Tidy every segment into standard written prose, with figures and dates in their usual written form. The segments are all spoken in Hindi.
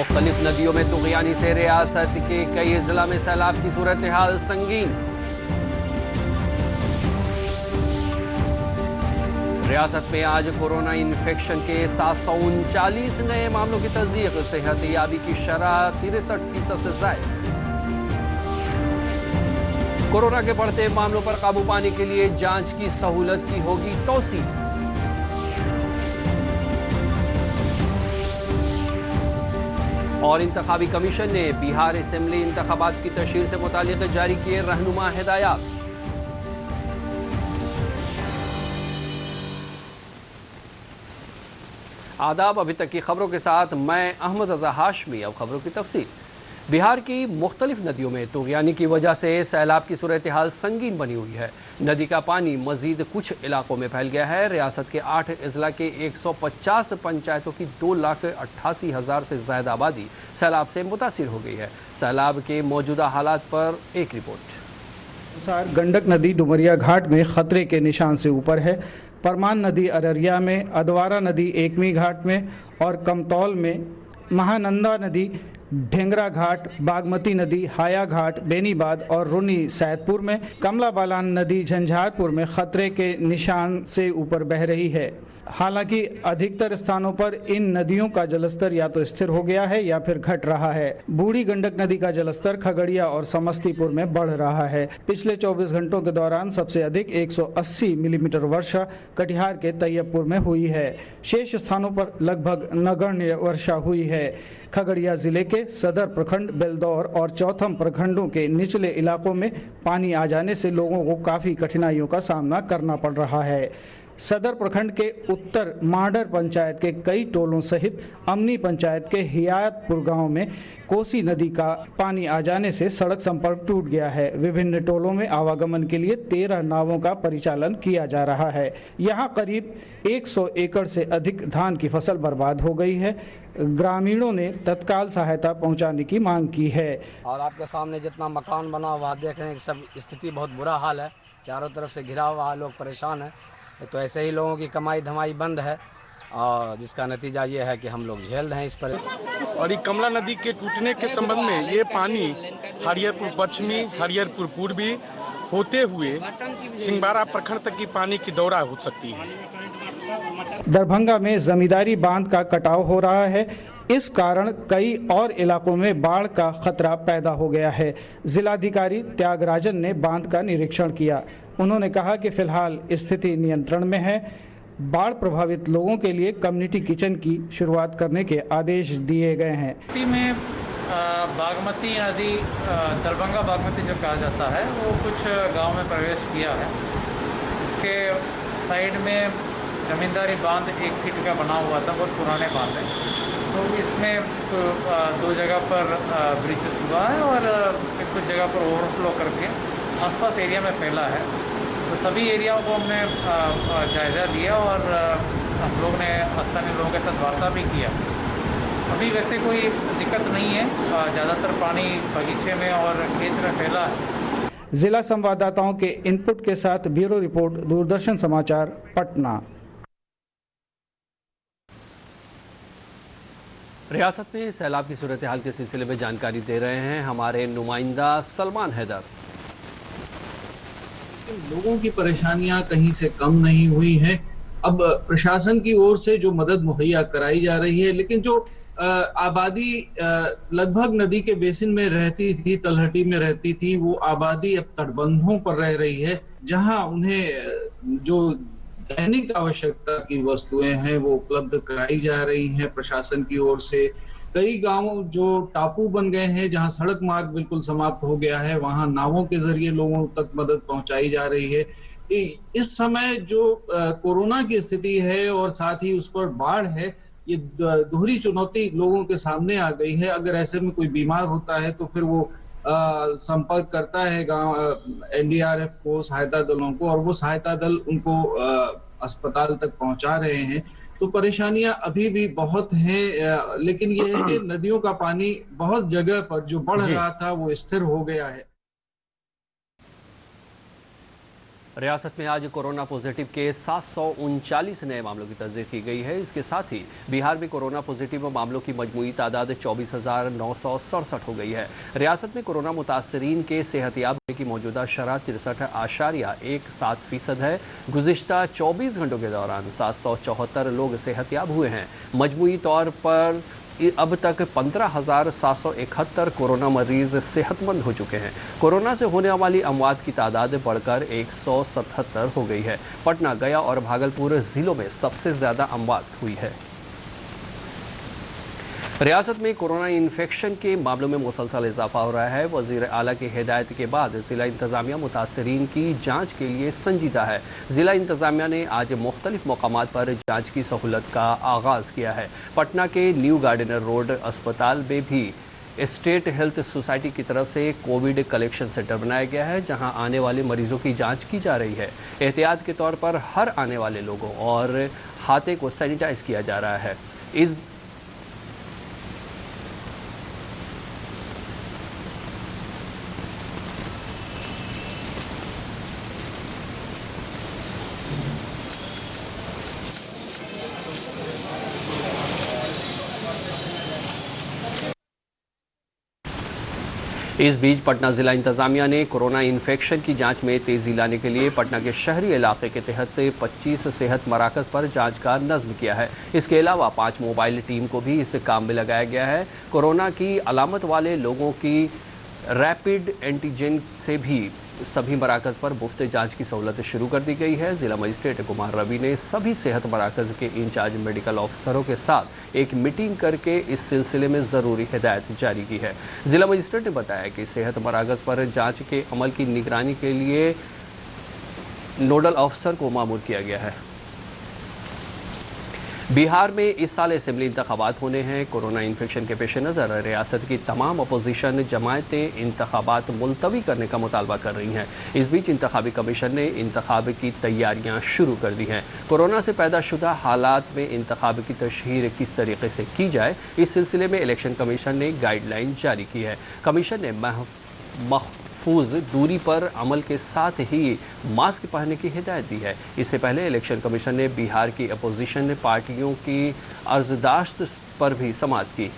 मुख्तलिफ नदियों में तुग़यानी से रियासत के कई जिला में सैलाब की सूरत हाल संगीन। रियासत में आज कोरोना इन्फेक्शन के 739 नए मामलों की तस्दीक। सेहत याबी की शरह 63% से ज़ायद। कोरोना के बढ़ते मामलों पर काबू पाने के लिए जांच की सहूलत की होगी तौसी। और इंतखाबी कमीशन ने बिहार असेंबली इंतखाबात की तशहीर से मुतालिक जारी किए रहनुमा हिदायत। आदाब, अभी तक की खबरों के साथ मैं अहमद रजा हाशमी। अब खबरों की तफसील। बिहार की मुख्तलिफ नदियों में तुग़यानी की वजह से सैलाब की सूरत हाल संगीन बनी हुई है। नदी का पानी मजीद कुछ इलाकों में फैल गया है। रियासत के 8 अजला के 150 पंचायतों की 2,88,000 से ज़्यादा आबादी सैलाब से मुतासिर हो गई है। सैलाब के मौजूदा हालात पर एक रिपोर्ट। गंडक नदी डुमरिया घाट में खतरे के निशान से ऊपर है। परमान नदी अररिया में, अधवारा नदी एकमी घाट में और कमतौल में, महानंदा नदी ढेंगरा घाट, बागमती नदी हाया घाट, बेनीबाद और रुनी सैदपुर में, कमला बालान नदी झंझारपुर में खतरे के निशान से ऊपर बह रही है। हालांकि अधिकतर स्थानों पर इन नदियों का जलस्तर या तो स्थिर हो गया है या फिर घट रहा है। बूढ़ी गंडक नदी का जलस्तर खगड़िया और समस्तीपुर में बढ़ रहा है। पिछले 24 घंटों के दौरान सबसे अधिक 180 मिलीमीटर वर्षा कटिहार के तैयबपुर में हुई है। शेष स्थानों पर लगभग नगण्य वर्षा हुई है। खगड़िया जिले के सदर प्रखंड, बेलदौर और चौथम प्रखंडों के निचले इलाकों में पानी आ जाने से लोगों को काफ़ी कठिनाइयों का सामना करना पड़ रहा है। सदर प्रखंड के उत्तर मांडर पंचायत के कई टोलों सहित अमनी पंचायत के हियायतपुर गांव में कोसी नदी का पानी आ जाने से सड़क संपर्क टूट गया है। विभिन्न टोलों में आवागमन के लिए 13 नावों का परिचालन किया जा रहा है। यहां करीब 100 एकड़ से अधिक धान की फसल बर्बाद हो गई है। ग्रामीणों ने तत्काल सहायता पहुंचाने की मांग की है। और आपके सामने जितना मकान बना हुआ देख रहे हैं, सब स्थिति बहुत बुरा हाल है। चारों तरफ से घिरा हुआ, लोग परेशान हैं। तो ऐसे ही लोगों की कमाई धमाई बंद है और जिसका नतीजा ये है कि हम लोग झेल रहे हैं इस पर। और ये कमला नदी के टूटने के संबंध में ये पानी हरिहरपुर पश्चिमी, हरिहरपुर पूर्वी होते हुए सिंगबारा प्रखंड तक की पानी की दौरा हो सकती है। दरभंगा में जमींदारी बांध का कटाव हो रहा है। इस कारण कई और इलाकों में बाढ़ का खतरा पैदा हो गया है। जिलाधिकारी त्यागराजन ने बांध का निरीक्षण किया। उन्होंने कहा कि फिलहाल स्थिति नियंत्रण में है। बाढ़ प्रभावित लोगों के लिए कम्युनिटी किचन की शुरुआत करने के आदेश दिए गए हैं। में बागमती नदी, दरभंगा बागमती जो कहा जाता है, वो कुछ गांव में प्रवेश किया है। इसके साइड में जमींदारी बांध 1 फीट का बना हुआ था, बहुत पुराने बांध है। तो इसमें 2 जगह पर ब्रीचेस हुआ है और कुछ जगह पर ओवरफ्लो करके आसपास एरिया में फैला है। तो सभी एरियाओं को हमने जायज़ा लिया और हम लोग ने स्थानीय लोगों के साथ वार्ता भी किया। अभी वैसे कोई दिक्कत नहीं है। ज़्यादातर पानी बगीचे में और खेत में फैला है। जिला संवाददाताओं के इनपुट के साथ ब्यूरो रिपोर्ट, दूरदर्शन समाचार, पटना। रियासत में सैलाब की सूरत हाल के सिलसिले में जानकारी दे रहे हैं हमारे नुमाइंदा सलमान हैदर। लोगों की परेशानियां कहीं से कम नहीं हुई हैं। अब प्रशासन की ओर से जो मदद मुहैया कराई जा रही है, लेकिन जो आबादी लगभग नदी के बेसिन में रहती थी, तलहटी में रहती थी, वो आबादी अब तटबंधों पर रह रही है, जहां उन्हें जो दैनिक आवश्यकता की वस्तुएं हैं वो उपलब्ध कराई जा रही हैं प्रशासन की ओर से। कई गांव जो टापू बन गए हैं, जहां सड़क मार्ग बिल्कुल समाप्त हो गया है, वहां नावों के जरिए लोगों तक मदद पहुंचाई जा रही है। इस समय जो कोरोना की स्थिति है और साथ ही उस पर बाढ़ है, ये दोहरी चुनौती लोगों के सामने आ गई है। अगर ऐसे में कोई बीमार होता है तो फिर वो संपर्क करता है गांव एनडीआरएफ को, सहायता दलों को, और वो सहायता दल उनको अस्पताल तक पहुंचा रहे हैं। तो परेशानियां अभी भी बहुत हैं, लेकिन ये है कि नदियों का पानी बहुत जगह पर जो बढ़ रहा था वो स्थिर हो गया है। रियासत में आज कोरोना पॉजिटिव के 739 नए मामलों की तस्दीक की गई है। इसके साथ ही बिहार में कोरोना पॉजिटिव मामलों की मजमूई तादाद 24,967 हो गई है। रियासत में कोरोना मुतासरीन के सेहतियाब होने की मौजूदा शरह 63.17% है। गुज़िश्ता 24 घंटों के दौरान 774 लोग सेहतियाब हुए हैं। मजमूई तौर पर अब तक 15,771 कोरोना मरीज सेहतमंद हो चुके हैं। कोरोना से होने वाली अमवात की तादाद बढ़कर 177 हो गई है। पटना, गया और भागलपुर जिलों में सबसे ज़्यादा अमवात हुई है। रियासत में कोरोना इन्फेक्शन के मामलों में मुसलसल इजाफा हो रहा है। वज़ीर आला की हिदायत के बाद ज़िला इंतज़ामिया मुतासरीन की जांच के लिए संजीदा है। ज़िला इंतज़ामिया ने आज मुख्तलिफ मकामात पर जांच की सहूलत का आगाज़ किया है। पटना के न्यू गार्डनर रोड अस्पताल में भी स्टेट हेल्थ सोसाइटी की तरफ से कोविड कलेक्शन सेंटर बनाया गया है, जहां आने वाले मरीजों की जांच की जा रही है। एहतियात के तौर पर हर आने वाले लोगों और हाथे को सैनिटाइज किया जा रहा है। इस बीच पटना ज़िला इंतज़ामिया ने कोरोना इन्फेक्शन की जांच में तेज़ी लाने के लिए पटना के शहरी इलाके के तहत 25 सेहत मराकज़ पर जांच का नज़्म किया है। इसके अलावा 5 मोबाइल टीम को भी इस काम में लगाया गया है। कोरोना की अलामत वाले लोगों की रैपिड एंटीजन से भी सभी मराकज़ पर मुफ्त जांच की सहूलत शुरू कर दी गई है। ज़िला मजिस्ट्रेट कुमार रवि ने सभी सेहत मराकज़ के इंचार्ज मेडिकल ऑफिसरों के साथ एक मीटिंग करके इस सिलसिले में ज़रूरी हिदायत जारी की है। ज़िला मजिस्ट्रेट ने बताया कि सेहत मराकज़ पर जांच के अमल की निगरानी के लिए नोडल ऑफिसर को मामूर किया गया है। बिहार में इस साल असेंबली इंतखाबात होने हैं। कोरोना इन्फेक्शन के पेश नज़र रियासत की तमाम अपोजिशन जमायतें इंतखाबात मुलतवी करने का मुतालबा कर रही हैं। इस बीच इंतखाबी कमीशन ने इंतखाब की तैयारियां शुरू कर दी हैं। कोरोना से पैदाशुदा हालात में इंतखाब की तशहीर किस तरीके से की जाए, इस सिलसिले में इलेक्शन कमीशन ने गाइडलाइन जारी की है। कमीशन ने महफूज दूरी पर अमल के साथ ही मास्क पहनने की हिदायत दी है। इससे पहले इलेक्शन कमीशन ने बिहार की अपोजिशन पार्टियों की अर्जदाश्त पर भी समाअत की।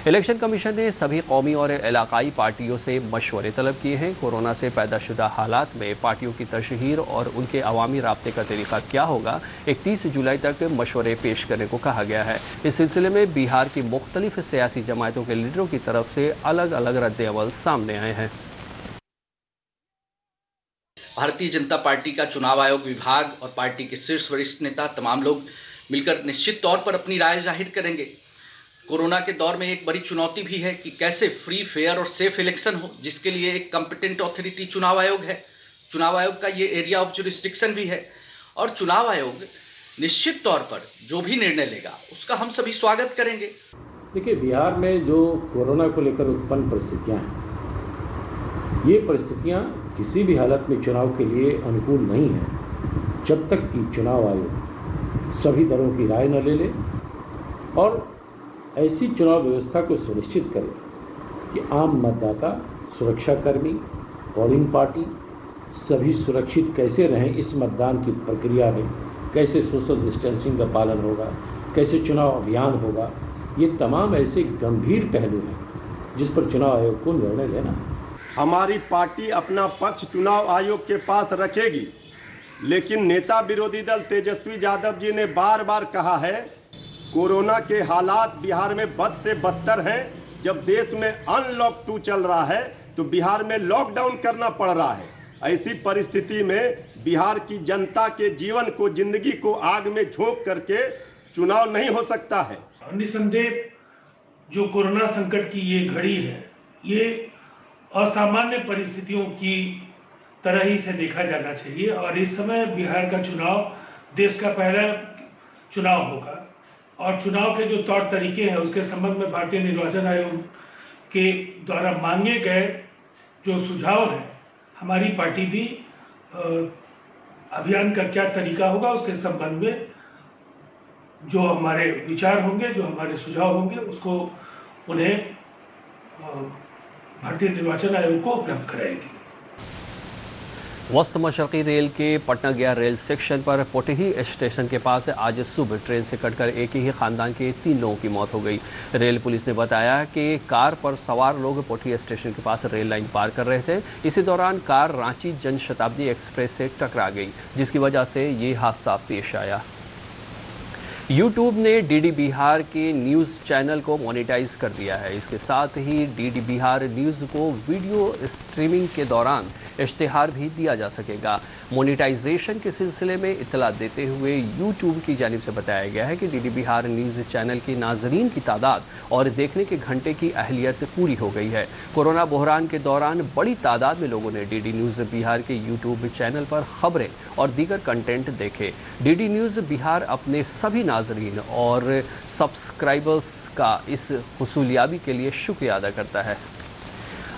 इलेक्शन कमीशन ने सभी कौमी और इलाकाई पार्टियों से मशवरे तलब किए हैं। कोरोना से पैदाशुदा हालात में पार्टियों की तशहीर और उनके अवामी राब्ते का तरीका क्या होगा, 31 जुलाई तक मशवरे पेश करने को कहा गया है। इस सिलसिले में बिहार की मुख्तलिफ सियासी जमातों के लीडरों की तरफ से अलग अलग रद्द-ए-अमल सामने आए हैं। भारतीय जनता पार्टी का चुनाव आयोग विभाग और पार्टी के शीर्ष वरिष्ठ नेता तमाम लोग मिलकर निश्चित तौर पर अपनी राय जाहिर करेंगे। कोरोना के दौर में एक बड़ी चुनौती भी है कि कैसे फ्री, फेयर और सेफ इलेक्शन हो, जिसके लिए एक कॉम्पिटेंट अथॉरिटी चुनाव आयोग है। चुनाव आयोग का ये एरिया ऑफ जुरिस्डिक्शन भी है और चुनाव आयोग निश्चित तौर पर जो भी निर्णय लेगा उसका हम सभी स्वागत करेंगे। देखिए, बिहार में जो कोरोना को लेकर उत्पन्न परिस्थितियाँ हैं, ये परिस्थितियाँ किसी भी हालत में चुनाव के लिए अनुकूल नहीं है जब तक कि चुनाव आयोग सभी दलों की राय न ले ले और ऐसी चुनाव व्यवस्था को सुनिश्चित करे कि आम मतदाता, सुरक्षाकर्मी, पोलिंग पार्टी सभी सुरक्षित कैसे रहें। इस मतदान की प्रक्रिया में कैसे सोशल डिस्टेंसिंग का पालन होगा, कैसे चुनाव अभियान होगा, ये तमाम ऐसे गंभीर पहलू हैं जिस पर चुनाव आयोग को निर्णय लेना है। हमारी पार्टी अपना पक्ष चुनाव आयोग के पास रखेगी, लेकिन नेता विरोधी दल तेजस्वी यादव जी ने बार बार कहा है कोरोना के हालात बिहार में बद से बदतर हैं। जब देश में अनलॉक 2 चल रहा है तो बिहार में लॉकडाउन करना पड़ रहा है। ऐसी परिस्थिति में बिहार की जनता के जीवन को, जिंदगी को आग में झोंक करके चुनाव नहीं हो सकता है। निसंदेह जो कोरोना संकट की ये घड़ी है, ये असामान्य परिस्थितियों की तरह ही से देखा जाना चाहिए और इस समय बिहार का चुनाव देश का पहला चुनाव होगा और चुनाव के जो तौर तरीके हैं उसके संबंध में भारतीय निर्वाचन आयोग के द्वारा मांगे गए जो सुझाव हैं, हमारी पार्टी भी अभियान का क्या तरीका होगा उसके संबंध में जो हमारे विचार होंगे, जो हमारे सुझाव होंगे, उसको उन्हें भारतीय निर्वाचन आयोग को उपलब्ध कराएगी। वस्त मशरक़ी रेल के पटना गया रेल सेक्शन पर पोटही स्टेशन के पास आज सुबह ट्रेन से कटकर एक ही खानदान के 3 लोगों की मौत हो गई। रेल पुलिस ने बताया कि कार पर सवार लोग पोटही स्टेशन के पास रेल लाइन पार कर रहे थे। इसी दौरान कार रांची जनशताब्दी एक्सप्रेस से टकरा गई, जिसकी वजह से ये हादसा पेश आया। यूट्यूब ने डीडी बिहार के न्यूज़ चैनल को मोनेटाइज कर दिया है। इसके साथ ही डीडी बिहार न्यूज़ को वीडियो स्ट्रीमिंग के दौरान इश्तिहार भी दिया जा सकेगा। मोनेटाइजेशन के सिलसिले में इतला देते हुए यूट्यूब की जानिब से बताया गया है कि डीडी बिहार न्यूज़ चैनल के नाजरीन की तादाद और देखने के घंटे की अहलियत पूरी हो गई है। कोरोना बहरान के दौरान बड़ी तादाद में लोगों ने डीडी न्यूज़ बिहार के यूट्यूब चैनल पर खबरें और दीगर कंटेंट देखे। डीडी न्यूज़ बिहार अपने सभी नाजरीन और सब्सक्राइबर्स का इस हुसूलियाबी के लिए शुक्रिया अदा करता है।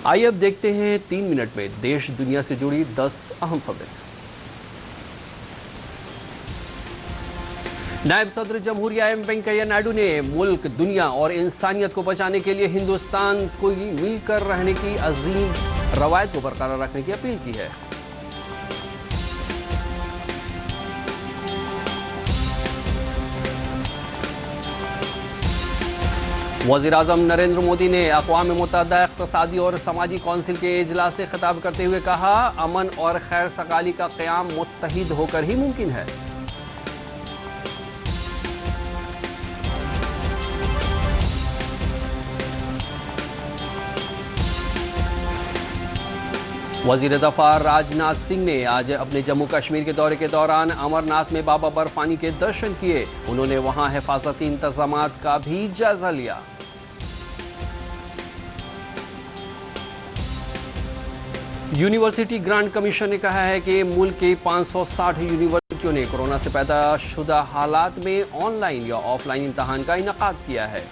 आइए अब देखते हैं 3 मिनट में देश दुनिया से जुड़ी 10 अहम खबरें। नायब सदर जमहूरिया एम वेंकैया नायडू ने मुल्क, दुनिया और इंसानियत को बचाने के लिए हिंदुस्तान को मिलकर रहने की अजीम रवायत को बरकरार रखने की अपील की है। वज़ीर-ए-आज़म नरेंद्र मोदी ने अक़वाम मुत्तहिदा इक़्तिसादी और समाजी कौंसिल के इजलास से खिताब करते हुए कहा, अमन और खैर सगाली का क़याम मुत्तहिद होकर ही मुमकिन है। वज़ीर दफ़ा राजनाथ सिंह ने आज अपने जम्मू कश्मीर के दौरे के दौरान अमरनाथ में बाबा बर्फानी के दर्शन किए। उन्होंने वहां हिफाजती इंतज़ामात का भी जायजा लिया। यूनिवर्सिटी ग्रांट कमीशन ने कहा है कि मुल्क की 560 यूनिवर्सिटियों ने कोरोना से पैदा शुदा हालात में ऑनलाइन या ऑफलाइन इम्तहान का इनेकाद किया है।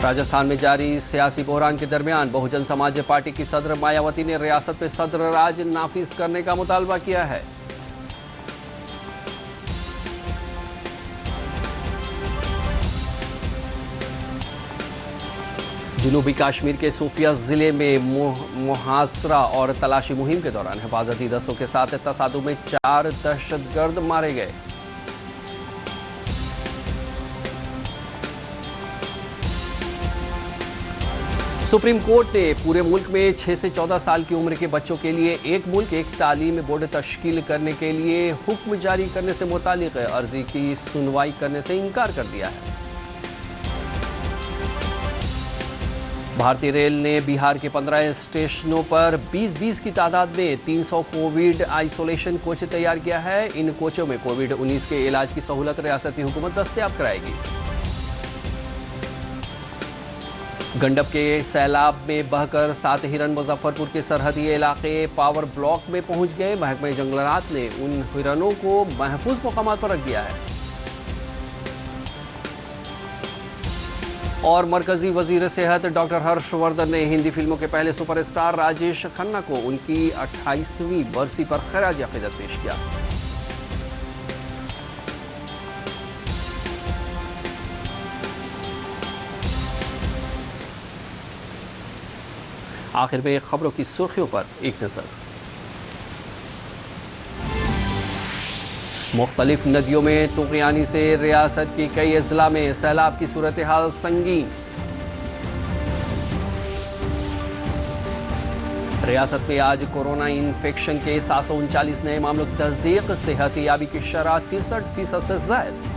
राजस्थान में जारी सियासी बहरान के दरमियान बहुजन समाज पार्टी की सदर मायावती ने रियासत में सदर राज नाफिज करने का मुतालबा किया है। जनूबी कश्मीर के सोफिया जिले में मुहासरा और तलाशी मुहिम के दौरान हिफाजती दस्तों के साथ तसादुम में 4 दहशतगर्द मारे गए। सुप्रीम कोर्ट ने पूरे मुल्क में 6 से 14 साल की उम्र के बच्चों के लिए एक मुल्क एक तालीम बोर्ड तश्कील करने के लिए हुक्म जारी करने से मुतालिक अर्जी की सुनवाई करने से इनकार कर दिया है। भारतीय रेल ने बिहार के 15 स्टेशनों पर 20-20 की तादाद में 300 कोविड आइसोलेशन कोच तैयार किया है। इन कोचों में कोविड-19 के इलाज की सहूलत रियासती हुकूमत दस्तयाब कराएगी। गंडक के सैलाब में बहकर 7 हिरन मुजफ्फरपुर के सरहदी इलाके पावर ब्लॉक में पहुंच गए। महकमे जंगलात ने उन हिरनों को महफूज मकामात पर रख दिया है। और मरकजी वजीर सेहत डॉक्टर हर्षवर्धन ने हिंदी फिल्मों के पहले सुपरस्टार राजेश खन्ना को उनकी 28वीं बरसी पर खराज अक़ीदत पेश किया। आखिर में खबरों की सुर्खियों पर एक नजर। मुख्तलिफ नदियों में तुग़यानी से रियासत के कई अजला में सैलाब की सूरत हाल संगीन। रियासत में आज कोरोना इन्फेक्शन के 739 नए मामलों की तस्दीक। सेहत याबी की शरह 63% से ज़ायद।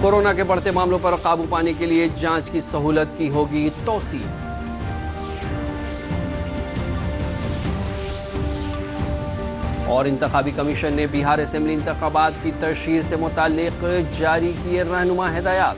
कोरोना के बढ़ते मामलों पर काबू पाने के लिए जांच की सहूलत की होगी तौसी। और इंतखाबी कमीशन ने बिहार असेंबली इंतखाबात की तशहीर से मुताल्लिक जारी किए रहनुमा हिदायत।